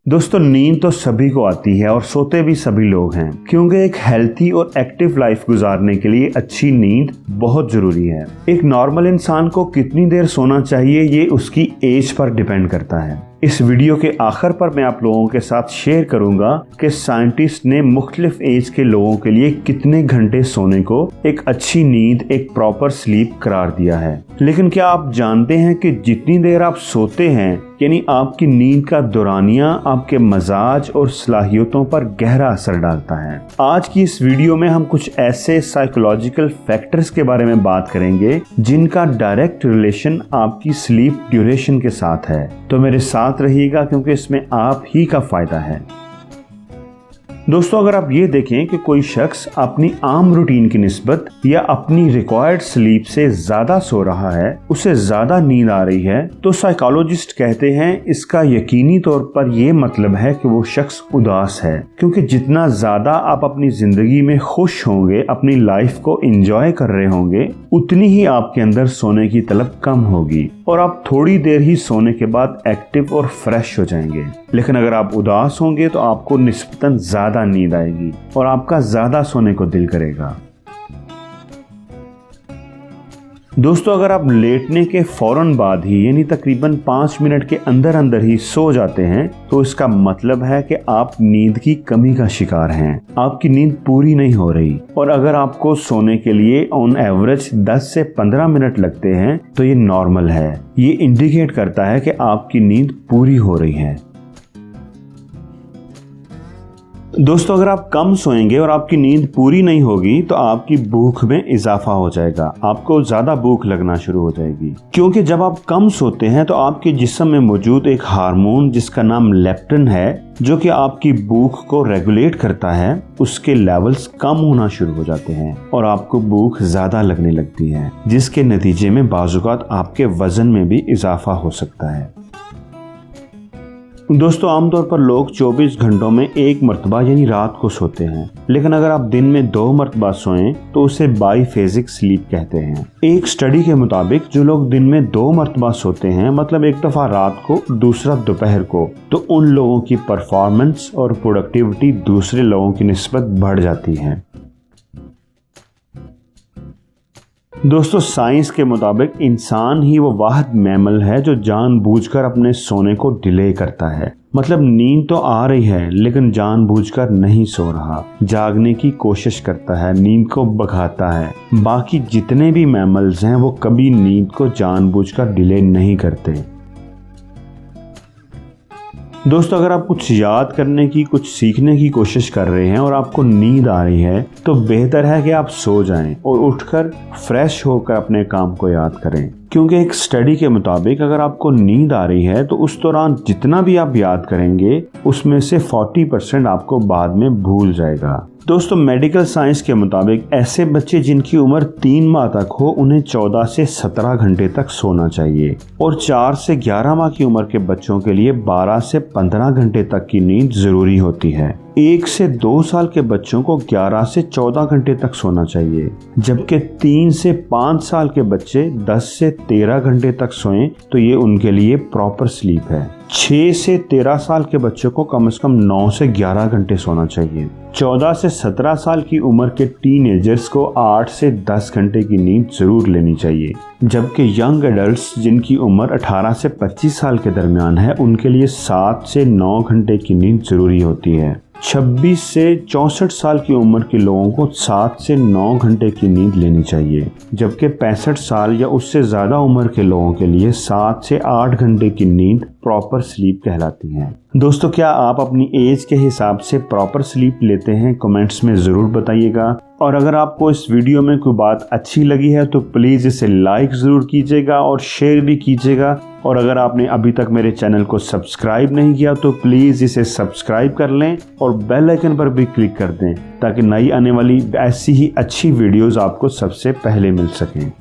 दोस्तों नींद तो सभी को आती है और सोते भी सभी लोग हैं, क्योंकि एक हेल्थी और एक्टिव लाइफ गुजारने के लिए अच्छी नींद बहुत जरूरी है। एक नॉर्मल इंसान को कितनी देर सोना चाहिए ये उसकी एज पर डिपेंड करता है। इस वीडियो के आखिर पर मैं आप लोगों के साथ शेयर करूंगा कि साइंटिस्ट ने मुख्तलिफ एज के लोगों के लिए कितने घंटे सोने को एक अच्छी नींद, एक प्रॉपर स्लीप करार दिया है। लेकिन क्या आप जानते हैं कि जितनी देर आप सोते हैं यानी आपकी नींद का दौरानिया आपके मजाज और सलाहियतों पर गहरा असर डालता है। आज की इस वीडियो में हम कुछ ऐसे साइकोलॉजिकल फैक्टर्स के बारे में बात करेंगे जिनका डायरेक्ट रिलेशन आपकी स्लीप ड्यूरेशन के साथ है। तो मेरे साथ रहिएगा क्योंकि इसमें आप ही का फायदा है। दोस्तों अगर आप ये देखें कि कोई शख्स अपनी आम रूटीन की निस्बत या अपनी रिक्वायर्ड स्लीप से ज्यादा सो रहा है, उसे ज्यादा नींद आ रही है, तो साइकोलॉजिस्ट कहते हैं इसका यकीनी तौर पर यह मतलब है कि वो शख्स उदास है। क्योंकि जितना ज्यादा आप अपनी जिंदगी में खुश होंगे, अपनी लाइफ को एंजॉय कर रहे होंगे, उतनी ही आपके अंदर सोने की तलब कम होगी और आप थोड़ी देर ही सोने के बाद एक्टिव और फ्रेश हो जाएंगे। लेकिन अगर आप उदास होंगे तो आपको निस्बतन ज्यादा नींद आएगी और आपका ज्यादा सोने को दिल करेगा। दोस्तों अगर आप लेटने के फौरन बाद ही यानी तकरीबन 5 मिनट के अंदर अंदर ही सो जाते हैं तो इसका मतलब है कि आप नींद की कमी का शिकार हैं, आपकी नींद पूरी नहीं हो रही। और अगर आपको सोने के लिए ऑन एवरेज 10 से 15 मिनट लगते हैं तो ये नॉर्मल है। ये इंडिकेट करता है कि आपकी नींद पूरी हो रही है। दोस्तों अगर आप कम सोएंगे और आपकी नींद पूरी नहीं होगी तो आपकी भूख में इजाफा हो जाएगा, आपको ज्यादा भूख लगना शुरू हो जाएगी। क्योंकि जब आप कम सोते हैं तो आपके जिस्म में मौजूद एक हार्मोन जिसका नाम लेप्टिन है, जो कि आपकी भूख को रेगुलेट करता है, उसके लेवल्स कम होना शुरू हो जाते हैं और आपको भूख ज्यादा लगने लगती है, जिसके नतीजे में बाजुकात आपके वजन में भी इजाफा हो सकता है। दोस्तों आमतौर पर लोग 24 घंटों में एक मरतबा यानी रात को सोते हैं, लेकिन अगर आप दिन में 2 मरतबा सोएं तो उसे बाईफेजिक स्लीप कहते हैं। एक स्टडी के मुताबिक जो लोग दिन में 2 मरतबा सोते हैं, मतलब एक दफा रात को दूसरा दोपहर को, तो उन लोगों की परफॉर्मेंस और प्रोडक्टिविटी दूसरे लोगों की निस्बत बढ़ जाती है। दोस्तों साइंस के मुताबिक इंसान ही वो वाहिद मैमल है जो जानबूझकर अपने सोने को डिले करता है। मतलब नींद तो आ रही है लेकिन जानबूझकर नहीं सो रहा, जागने की कोशिश करता है, नींद को भगाता है। बाकी जितने भी मैमल्स हैं वो कभी नींद को जानबूझकर डिले नहीं करते। दोस्तों अगर आप कुछ याद करने की, कुछ सीखने की कोशिश कर रहे हैं और आपको नींद आ रही है तो बेहतर है कि आप सो जाएं और उठकर फ्रेश होकर अपने काम को याद करें। क्योंकि एक स्टडी के मुताबिक अगर आपको नींद आ रही है तो उस दौरान जितना भी आप याद करेंगे उसमें से 40% आपको बाद में भूल जाएगा। दोस्तों मेडिकल साइंस के मुताबिक ऐसे बच्चे जिनकी उम्र 3 माह तक हो उन्हें 14 से 17 घंटे तक सोना चाहिए और 4 से 11 माह की उम्र के बच्चों के लिए 12 से 15 घंटे तक की नींद जरूरी होती है। 1 से 2 साल के बच्चों को 11 से 14 घंटे तक सोना चाहिए, जबकि 3 से 5 साल के बच्चे 10 से 13 घंटे तक सोएं तो ये उनके लिए प्रॉपर स्लीप है। 6 से 13 साल के बच्चों को कम से कम 9 से 11 घंटे सोना चाहिए। 14 से 17 साल की उम्र के टीनेजर्स को 8 से 10 घंटे की नींद जरूर लेनी चाहिए, जबकि यंग एडल्ट्स जिनकी उम्र 18 से 25 साल के दरमियान है उनके लिए 7 से 9 घंटे की नींद जरूरी होती है। 26 से 64 साल की उम्र के लोगों को 7 से 9 घंटे की नींद लेनी चाहिए, जबकि 65 साल या उससे ज्यादा उम्र के लोगों के लिए 7 से 8 घंटे की नींद प्रॉपर स्लीप कहलाती है। दोस्तों क्या आप अपनी एज के हिसाब से प्रॉपर स्लीप लेते हैं? कमेंट्स में जरूर बताइएगा। और अगर आपको इस वीडियो में कोई बात अच्छी लगी है तो प्लीज इसे लाइक जरूर कीजिएगा और शेयर भी कीजिएगा। और अगर आपने अभी तक मेरे चैनल को सब्सक्राइब नहीं किया तो प्लीज इसे सब्सक्राइब कर लें और बेल आइकन पर भी क्लिक कर दें ताकि नई आने वाली ऐसी ही अच्छी वीडियोस आपको सबसे पहले मिल सकें।